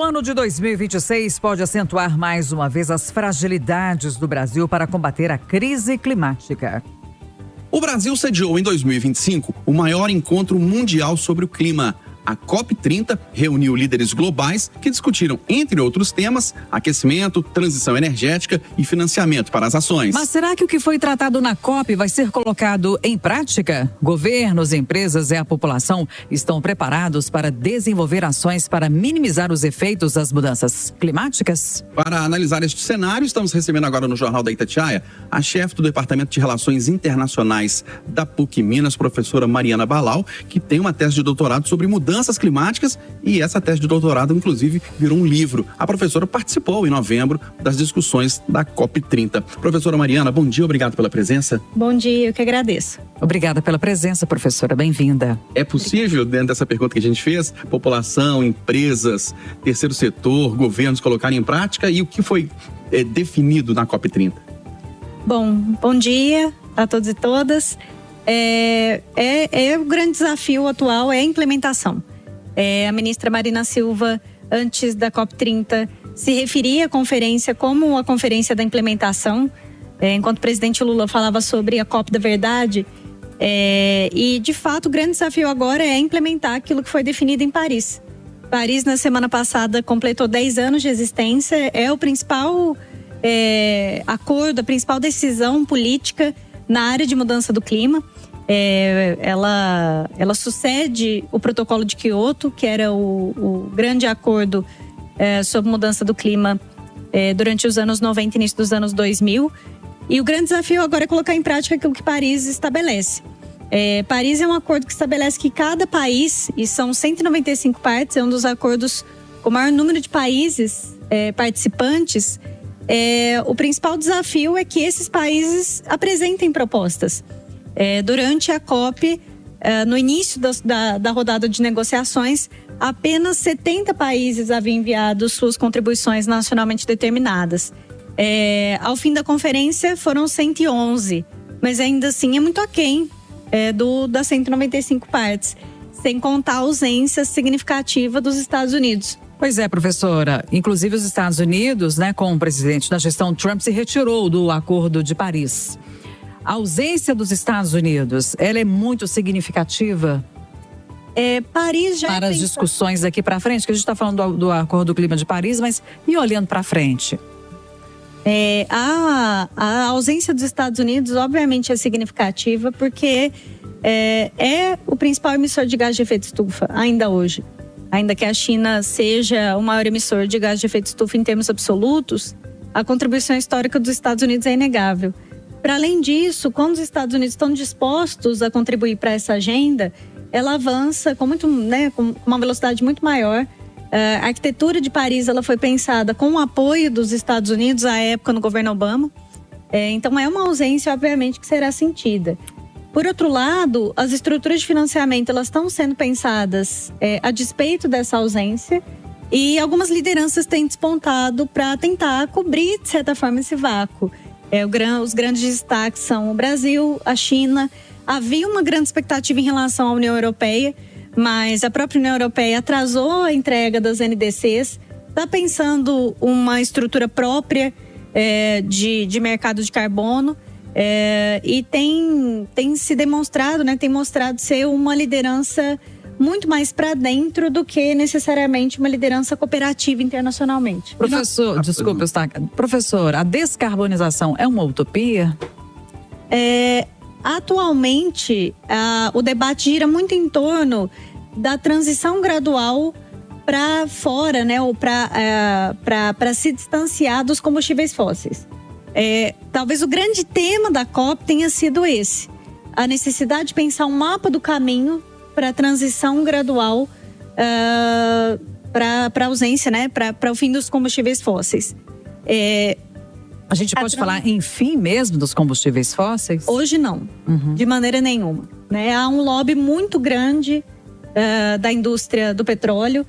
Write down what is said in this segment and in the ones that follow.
O ano de 2026 pode acentuar mais uma vez as fragilidades do Brasil para combater a crise climática. O Brasil sediou em 2025 o maior encontro mundial sobre o clima. A COP30 reuniu líderes globais que discutiram, entre outros temas, aquecimento, transição energética e financiamento para as ações. Mas será que o que foi tratado na COP vai ser colocado em prática? Governos, empresas e a população estão preparados para desenvolver ações para minimizar os efeitos das mudanças climáticas? Para analisar este cenário, estamos recebendo agora no Jornal da Itatiaia a chefe do Departamento de Relações Internacionais da PUC Minas, professora Mariana Ballau, que tem uma tese de doutorado sobre mudanças climáticas e essa tese de doutorado, inclusive, virou um livro. A professora participou em novembro das discussões da COP30. Professora Mariana, bom dia, obrigado pela presença. Bom dia, eu que agradeço. Obrigada pela presença, professora, bem-vinda. É possível, dentro dessa pergunta que a gente fez, população, empresas, terceiro setor, governos colocarem em prática e o que foi definido na COP30? Bom dia a todos e todas. O grande desafio atual é a implementação. A ministra Marina Silva, antes da COP30, se referia à conferência como a conferência da implementação, enquanto o presidente Lula falava sobre a COP da verdade. E, de fato, o grande desafio agora é implementar aquilo que foi definido em Paris. Paris, na semana passada, completou 10 anos de existência, é o principal acordo, a principal decisão política na área de mudança do clima. Ela sucede o protocolo de Kyoto, que era o grande acordo sobre mudança do clima durante os anos 90 e início dos anos 2000. E o grande desafio agora é colocar em prática aquilo que Paris estabelece. Paris é um acordo que estabelece que cada país, e são 195 partes, é um dos acordos com o maior número de países participantes. O principal desafio é que esses países apresentem propostas. Durante a COP, no início da rodada de negociações, apenas 70 países haviam enviado suas contribuições nacionalmente determinadas. Ao fim da conferência, foram 111, mas ainda assim é muito aquém das 195 partes, sem contar a ausência significativa dos Estados Unidos. Pois é, professora. Inclusive os Estados Unidos, com o presidente da gestão Trump, se retirou do Acordo de Paris. A ausência dos Estados Unidos, ela é muito significativa? Paris já para as discussões daqui para frente, que a gente está falando do Acordo do Clima de Paris, mas e olhando para frente? A ausência dos Estados Unidos, obviamente, é significativa, porque é o principal emissor de gás de efeito estufa, ainda hoje. Ainda que a China seja o maior emissor de gás de efeito estufa em termos absolutos, a contribuição histórica dos Estados Unidos é inegável. Para além disso, quando os Estados Unidos estão dispostos a contribuir para essa agenda, ela avança com uma velocidade muito maior. A arquitetura de Paris ela foi pensada com o apoio dos Estados Unidos à época no governo Obama. Então é uma ausência, obviamente, que será sentida. Por outro lado, as estruturas de financiamento elas estão sendo pensadas a despeito dessa ausência, e algumas lideranças têm despontado para tentar cobrir, de certa forma, esse vácuo. Os grandes destaques são o Brasil, a China. Havia uma grande expectativa em relação à União Europeia, mas a própria União Europeia atrasou a entrega das NDCs, está pensando uma estrutura própria de mercado de carbono, e tem se demonstrado, tem mostrado ser uma liderança muito mais para dentro do que necessariamente uma liderança cooperativa internacionalmente. Professor, a descarbonização é uma utopia? Atualmente, o debate gira muito em torno da transição gradual para fora, ou para se distanciar dos combustíveis fósseis. Talvez o grande tema da COP tenha sido esse: a necessidade de pensar um mapa do caminho para a transição gradual para a ausência, para o fim dos combustíveis fósseis. A gente pode falar em fim mesmo dos combustíveis fósseis? Hoje não, de maneira nenhuma. Há um lobby muito grande da indústria do petróleo.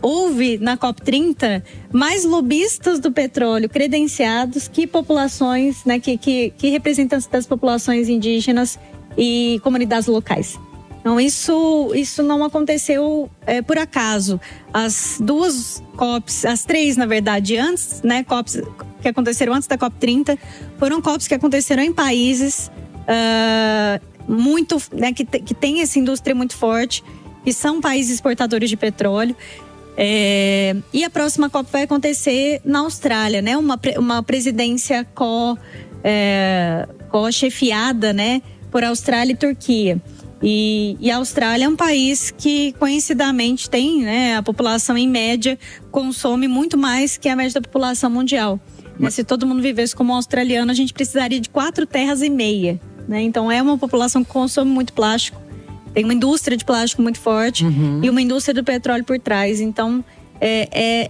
Houve na COP30 mais lobistas do petróleo credenciados que populações, que representantes das populações indígenas e comunidades locais. Então, isso não aconteceu por acaso. As duas COPs, as três, na verdade, antes, né, COPs que aconteceram antes da COP30, foram COPs que aconteceram em países muito, né, que tem essa indústria muito forte, que são países exportadores de petróleo. E a próxima COP vai acontecer na Austrália, né, uma presidência co-chefiada, né, por Austrália e Turquia. E a Austrália é um país que, conhecidamente, tem, né, a população, em média, consome muito mais que a média da população mundial. Mas se todo mundo vivesse como um australiano, a gente precisaria de 4 terras e meia. Né? Então, é uma população que consome muito plástico. Tem uma indústria de plástico muito forte e uma indústria do petróleo por trás. Então,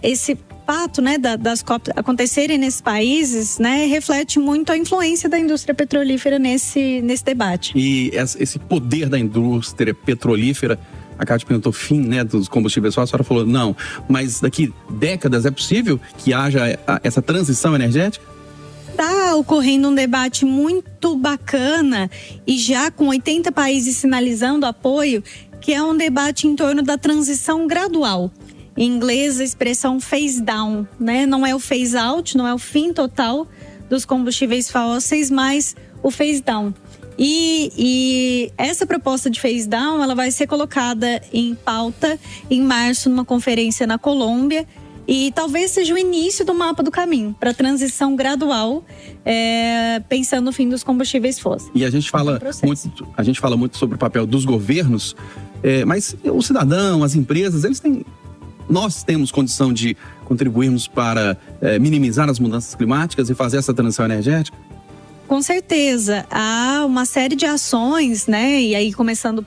esse fato, né, das COP acontecerem nesses países, né, reflete muito a influência da indústria petrolífera nesse debate. E esse poder da indústria petrolífera, a Cátia perguntou fim, né, dos combustíveis fósseis, a senhora falou não, mas daqui décadas é possível que haja essa transição energética? Está ocorrendo um debate muito bacana e já com 80 países sinalizando apoio, que é um debate em torno da transição gradual. Em inglês, a expressão phase down, né? Não é o phase out, não é o fim total dos combustíveis fósseis, mas o phase down. E essa proposta de phase down, ela vai ser colocada em pauta em março numa conferência na Colômbia. E talvez seja o início do mapa do caminho para a transição gradual, pensando no fim dos combustíveis fósseis. E a gente fala muito sobre o papel dos governos, mas o cidadão, as empresas, nós temos condição de contribuirmos para minimizar as mudanças climáticas e fazer essa transição energética? Com certeza. Há uma série de ações, né? E aí começando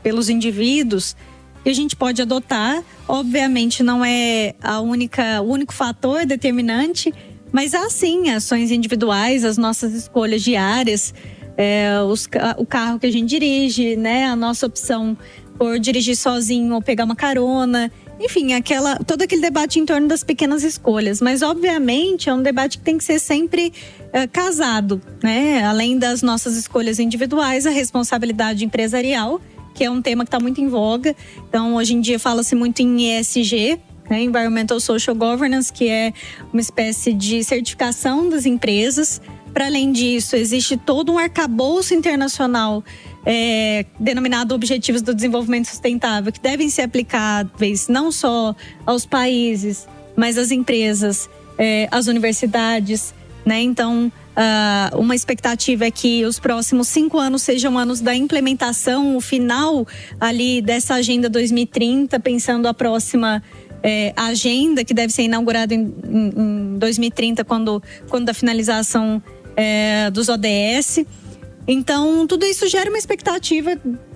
pelos indivíduos, que a gente pode adotar. Obviamente não é o único fator determinante, mas há sim ações individuais, as nossas escolhas diárias, o carro que a gente dirige, né? A nossa opção por dirigir sozinho ou pegar uma carona. Enfim, todo aquele debate em torno das pequenas escolhas. Mas, obviamente, é um debate que tem que ser sempre casado, né? Além das nossas escolhas individuais, a responsabilidade empresarial, que é um tema que está muito em voga. Então, hoje em dia, fala-se muito em ESG, né? Environmental Social Governance, que é uma espécie de certificação das empresas. Para além disso, existe todo um arcabouço internacional denominado Objetivos do Desenvolvimento Sustentável, que devem ser aplicáveis não só aos países, mas às empresas, às universidades, né? Então, uma expectativa é que os próximos 5 anos sejam anos da implementação, o final ali dessa Agenda 2030, pensando a próxima agenda, que deve ser inaugurada em 2030, quando da finalização dos ODS. Então, tudo isso gera uma expectativa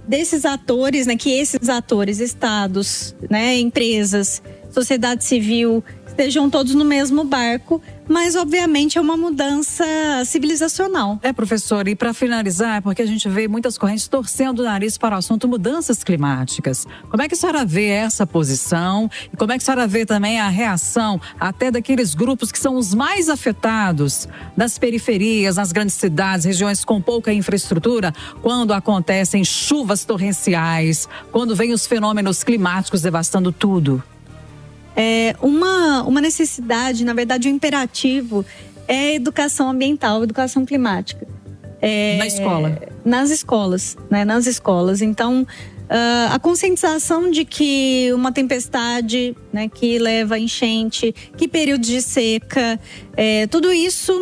desses atores, né, que esses atores, estados, né, empresas, sociedade civil, estejam todos no mesmo barco, mas obviamente é uma mudança civilizacional. Professora, e para finalizar, porque a gente vê muitas correntes torcendo o nariz para o assunto mudanças climáticas. Como é que a senhora vê essa posição? E como é que a senhora vê também a reação até daqueles grupos que são os mais afetados das periferias, nas grandes cidades, regiões com pouca infraestrutura, quando acontecem chuvas torrenciais, quando vêm os fenômenos climáticos devastando tudo? Uma necessidade, na verdade, um imperativo é educação ambiental, educação climática. Na escola? Nas escolas, né? Nas escolas. Então, a conscientização de que uma tempestade, né, que leva a enchente, que períodos de seca, tudo isso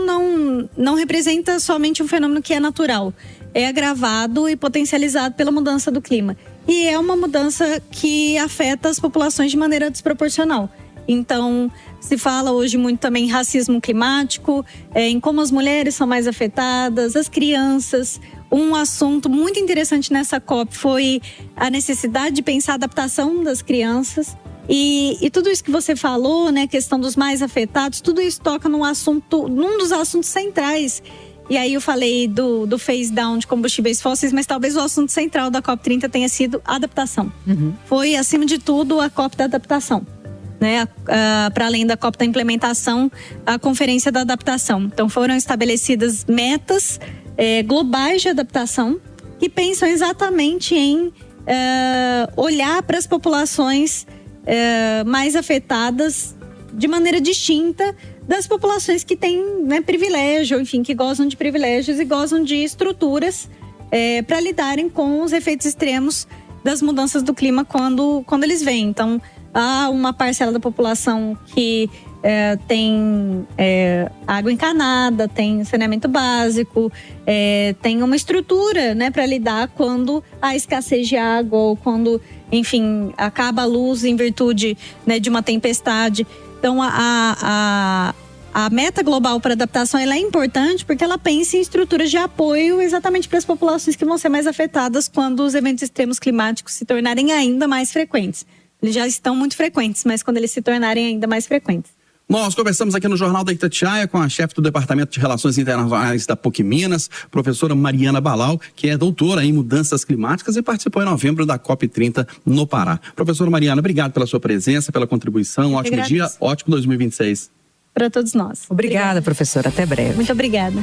não representa somente um fenômeno que é natural. É agravado e potencializado pela mudança do clima. E é uma mudança que afeta as populações de maneira desproporcional. Então, se fala hoje muito também em racismo climático, em como as mulheres são mais afetadas, as crianças. Um assunto muito interessante nessa COP foi a necessidade de pensar a adaptação das crianças. E tudo isso que você falou, né, a questão dos mais afetados, tudo isso toca num dos assuntos centrais. E aí eu falei do phase down de combustíveis fósseis, mas talvez o assunto central da COP30 tenha sido a adaptação. Foi, acima de tudo, a COP da adaptação, né? Para além da COP da implementação, a Conferência da Adaptação. Então foram estabelecidas metas globais de adaptação que pensam exatamente em olhar para as populações mais afetadas de maneira distinta das populações que têm, né, privilégio, enfim, que gozam de privilégios e gozam de estruturas para lidarem com os efeitos extremos das mudanças do clima quando eles vêm. Então, há uma parcela da população que tem água encanada, tem saneamento básico, tem uma estrutura, né, para lidar quando há escassez de água ou quando, enfim, acaba a luz em virtude, né, de uma tempestade. Então, a meta global para adaptação ela é importante porque ela pensa em estruturas de apoio exatamente para as populações que vão ser mais afetadas quando os eventos extremos climáticos se tornarem ainda mais frequentes. Eles já estão muito frequentes, mas quando eles se tornarem ainda mais frequentes. Nós conversamos aqui no Jornal da Itatiaia com a chefe do Departamento de Relações Internacionais da PUC Minas, professora Mariana Balal, que é doutora em mudanças climáticas e participou em novembro da COP30 no Pará. Professora Mariana, obrigado pela sua presença, pela contribuição. Ótimo dia, ótimo 2026. Para todos nós. Obrigada, professora. Até breve. Muito obrigada.